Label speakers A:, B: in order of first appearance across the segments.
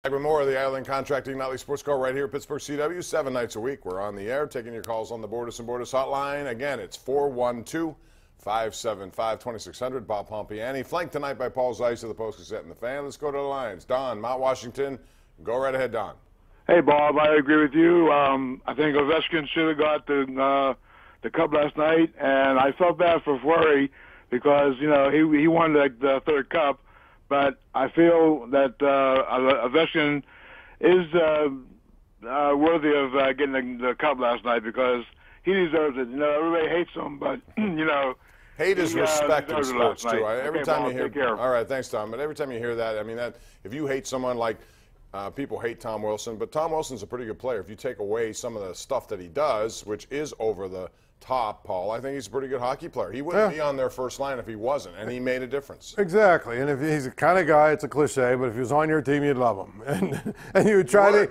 A: Back with more of the Island Contracting Nightly Sports Call right here at Pittsburgh CW, 7 nights a week. We're on the air taking your calls on the Borders and Borders hotline. Again, it's 412-575-2600. Bob Pompeani, flanked tonight by Paul Zeise of the Post-Gazette and the Fan. Let's go to the Lions. Don, Mount Washington. Go right ahead, Don.
B: Hey, Bob, I agree with you. I think Ovechkin should have got the cup last night, and I felt bad for Fleury because, you know, he won the third cup. But I feel that Ovechkin is worthy of getting the cup last night because he deserves it. You know, everybody hates him, but, you know.
A: Hate is respect in sports, too. Every time
B: Bob,
A: you hear. All right, thanks, Tom. But every time you hear that, I mean, that if you hate someone like people hate Tom Wilson, but Tom Wilson's a pretty good player. If you take away some of the stuff that he does, which is over the top, Paul, I think he's a pretty good hockey player. He wouldn't be on their first line if he wasn't, and he made a difference.
C: Exactly, and if he's the kind of guy, it's a cliche, but if he was on your team, you'd love him, and you would try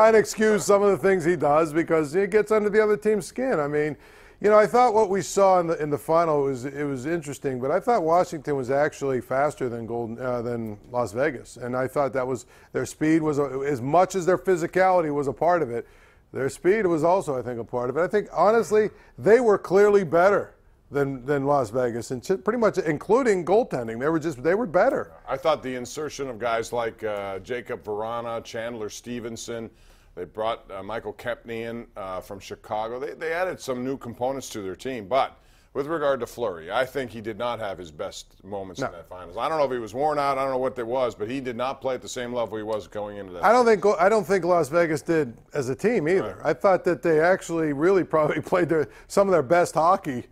C: and excuse some of the things he does because it gets under the other team's skin. I mean, you know, I thought what we saw in the final was interesting, but I thought Washington was actually faster than Las Vegas, and I thought that was their speed was as much as their physicality was a part of it. Their speed was also, I think, a part of it. I think, honestly, they were clearly better than Las Vegas, and pretty much including goaltending. They were better.
A: I thought the insertion of guys like Jacob Verana, Chandler Stevenson, they brought Michael Kempney in from Chicago. They added some new components to their team. But with regard to Fleury, I think he did not have his best moments in that finals. I don't know if he was worn out. I don't know what it was, but he did not play at the same level he was going into that.
C: I don't think Las Vegas did as a team either. Right. I thought that they actually really probably played some of their best hockey.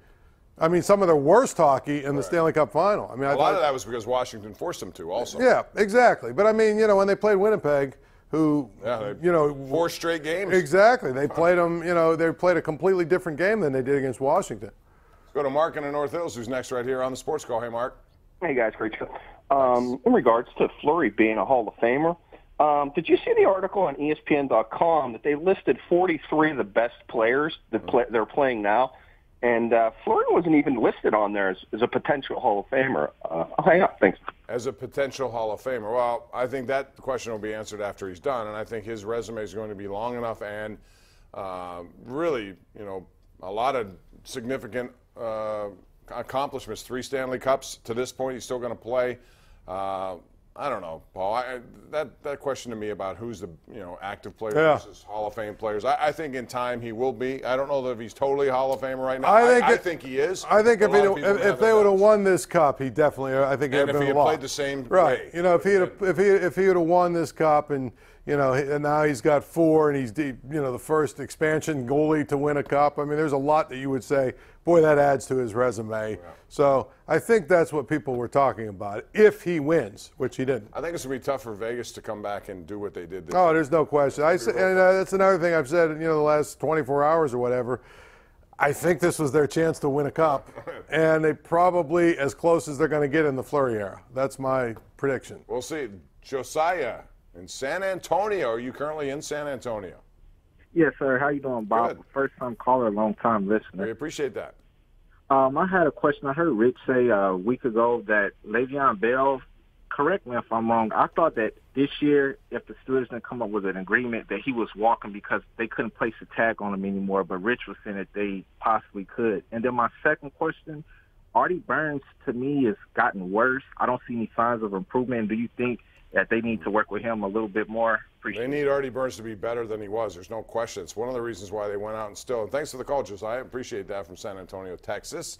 C: I mean, some of their worst hockey in the Stanley Cup final. I mean,
A: a lot of that was because Washington forced them to also.
C: Yeah, exactly. But I mean, you know, when they played Winnipeg, you know,
A: 4 straight games.
C: Exactly. They played them, you know, they played a completely different game than they did against Washington.
A: Let's go to Mark in the North Hills, who's next right here on the Sports Call. Hey, Mark.
D: Hey, guys. Great show. In regards to Fleury being a Hall of Famer, did you see the article on ESPN.com that they listed 43 of the best players that they're playing now? And Fleury wasn't even listed on there as a potential Hall of Famer. I'll hang up. Thanks.
A: As a potential Hall of Famer. Well, I think that question will be answered after he's done, and I think his resume is going to be long enough and really, you know, a lot of significant accomplishments. 3 Stanley Cups to this point. He's still going to play. I don't know, Paul. That question to me about who's the active player versus Hall of Fame players. I think in time he will be. I don't know that if he's totally Hall of Famer right now. I think he is.
C: I think if they would have won this cup, he definitely. I think
A: and if he had played the same way,
C: you know, if he would have won this cup and. You know, and now he's got 4, and he's the first expansion goalie to win a cup. I mean, there's a lot that you would say, boy, that adds to his resume. Yeah. So I think that's what people were talking about if he wins, which he didn't.
A: I think it's going to be tough for Vegas to come back and do what they did this
C: year.
A: year.
C: There's no question. That's another thing I've said, the last 24 hours or whatever. I think this was their chance to win a cup, and they probably as close as they're going to get in the Fleury era. That's my prediction.
A: We'll see. Josiah. In San Antonio. Are you currently in San Antonio?
E: Yes, sir. How you doing, Bob?
A: Good.
E: First-time caller, long-time listener.
A: We appreciate that.
E: I had a question. I heard Rich say a week ago that Le'Veon Bell, correct me if I'm wrong, I thought that this year, if the Steelers didn't come up with an agreement, that he was walking because they couldn't place a tag on him anymore, but Rich was saying that they possibly could. And then my second question, Artie Burns, to me, has gotten worse. I don't see any signs of improvement. Do you think that they need to work with him a little bit more?
A: They need Artie Burns to be better than he was. There's no question. It's one of the reasons why they went out and still. And thanks for the call, Josiah. I appreciate that from San Antonio, Texas.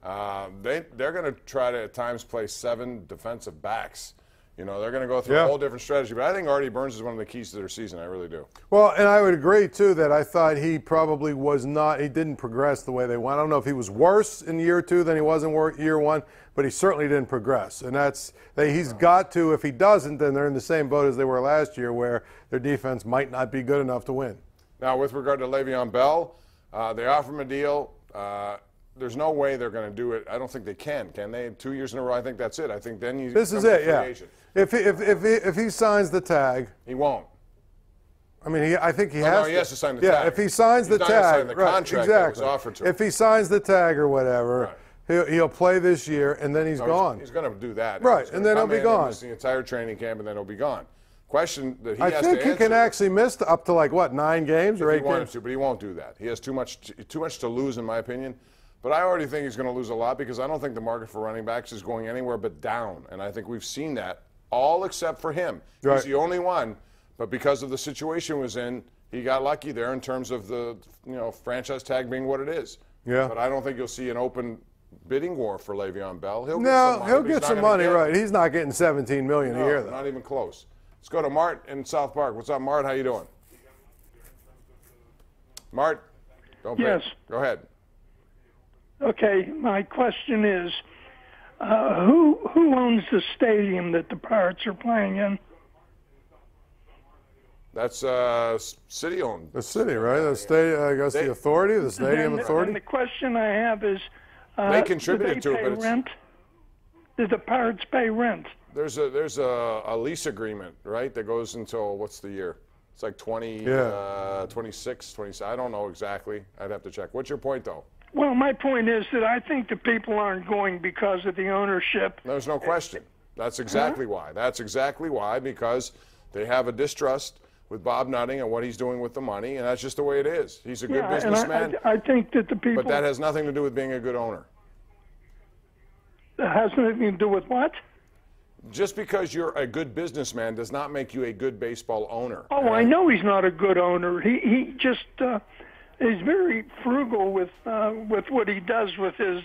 A: They're going to try to at times play 7 defensive backs. You know, they're going to go through a whole different strategy. But I think Artie Burns is one of the keys to their season. I really do.
C: Well, and I would agree, too, that I thought he probably was not – he didn't progress the way they want. I don't know if he was worse in year 2 than he was in year 1, but he certainly didn't progress. And he's got to – if he doesn't, then they're in the same boat as they were last year where their defense might not be good enough to win.
A: Now, with regard to Le'Veon Bell, they offer him a deal. There's no way they're going to do it. I don't think they can they? 2 years in a row, I think that's it. I think then you
C: This is it, yeah. Agent. If he signs the tag.
A: He won't.
C: I mean, I think he has.
A: No, he has to sign the
C: tag.
A: Yeah,
C: if he signs the tag,
A: sign the contract that was offered to him.
C: If he signs the tag or whatever, he'll play this year, and then he's gone.
A: He's going to do that.
C: Right, and then he'll be gone.
A: The entire training camp, and then he'll be gone. question that he
C: I
A: has
C: think
A: to
C: he
A: answer.
C: can actually miss up to like what, 9 games or
A: If
C: 8
A: he wanted
C: games?
A: to, but he won't do that. He has too much to lose, in my opinion. But I already think he's going to lose a lot because I don't think the market for running backs is going anywhere but down. And I think we've seen that, all except for him.
C: Right.
A: He's the only one. But because of the situation he was in, he got lucky there in terms of the franchise tag being what it is.
C: Yeah.
A: But I don't think you'll see an open bidding war for Le'Veon Bell. He'll
C: Get some money, right? He's not getting $17 million a year, though.
A: Not even close. Let's go to Mart in South Park. What's up, Mart? How you doing? Mart?
F: Yes.
A: Go ahead.
F: Okay, my question is, who owns the stadium that the Pirates are playing in?
A: That's city-owned.
C: The city, right? The stadium, I guess the authority, the stadium authority.
F: And the question I have is,
A: they contributed
F: do they
A: to it, but
F: pay rent? Did the Pirates pay rent?
A: There's a lease agreement, right, that goes until, what's the year? It's like 26, 27. I don't know exactly. I'd have to check. What's your point, though?
F: Well, my point is that I think the people aren't going because of the ownership.
A: There's no question. That's exactly why. That's exactly why, because they have a distrust with Bob Nutting and what he's doing with the money, and that's just the way it is. He's a good businessman.
F: I think that the people.
A: But that has nothing to do with being a good owner.
F: That has nothing to do with what?
A: Just because you're a good businessman does not make you a good baseball owner.
F: Oh, I know he's not a good owner. He just is very frugal with what he does with his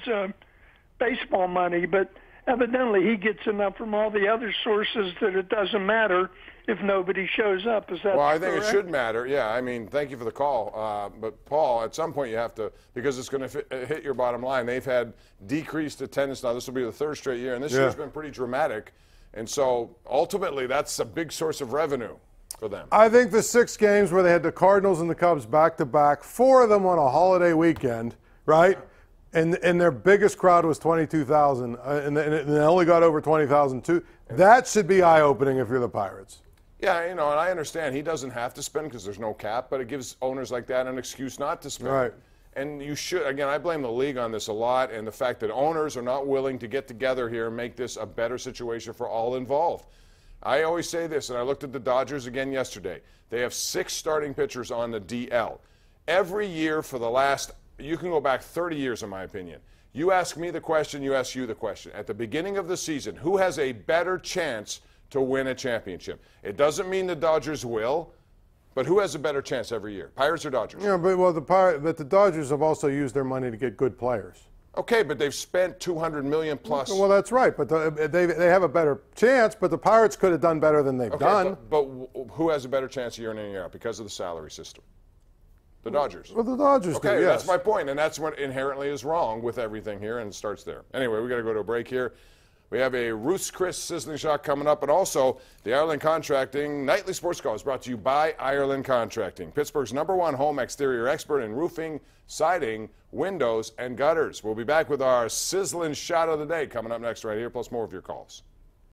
F: baseball money, but evidently he gets enough from all the other sources that it doesn't matter if nobody shows up. Is that
A: Well, I think
F: correct?
A: it should matter. Yeah, I mean, thank you for the call. But, Paul, at some point you have to, because it's going to hit your bottom line. They've had decreased attendance now. This will be the 3rd straight year, and this year's been pretty dramatic. And so, ultimately, that's a big source of revenue for them.
C: I think the 6 games where they had the Cardinals and the Cubs back-to-back, 4 of them on a holiday weekend, right? And their biggest crowd was 22,000, and they only got over 20,000 too. That should be eye-opening if you're the Pirates.
A: Yeah, and I understand he doesn't have to spend because there's no cap, but it gives owners like that an excuse not to spend.
C: Right.
A: And you should, again, I blame the league on this a lot, and the fact that owners are not willing to get together here and make this a better situation for all involved. I always say this, and I looked at the Dodgers again yesterday. They have 6 starting pitchers on the DL. Every year for the last, you can go back 30 years in my opinion. You ask me the question, you ask you the question. At the beginning of the season, who has a better chance to win a championship? It doesn't mean the Dodgers will, but who has a better chance every year, Pirates or Dodgers?
C: Yeah, but the Dodgers have also used their money to get good players.
A: Okay, but they've spent $200 million plus.
C: Well, that's right, but they have a better chance. But the Pirates could have done better than they've done.
A: But who has a better chance year in and year out because of the salary system? The Dodgers.
C: Well, the Dodgers do,
A: Okay,
C: yes.
A: that's my point, and that's what inherently is wrong with everything here, and it starts there. Anyway, we got to go to a break here. We have a Ruth's Chris Sizzling Shot coming up, and also the Ireland Contracting Nightly Sports Call is brought to you by Ireland Contracting, Pittsburgh's #1 home exterior expert in roofing, siding, windows, and gutters. We'll be back with our Sizzling Shot of the day coming up next right here, plus more of your calls.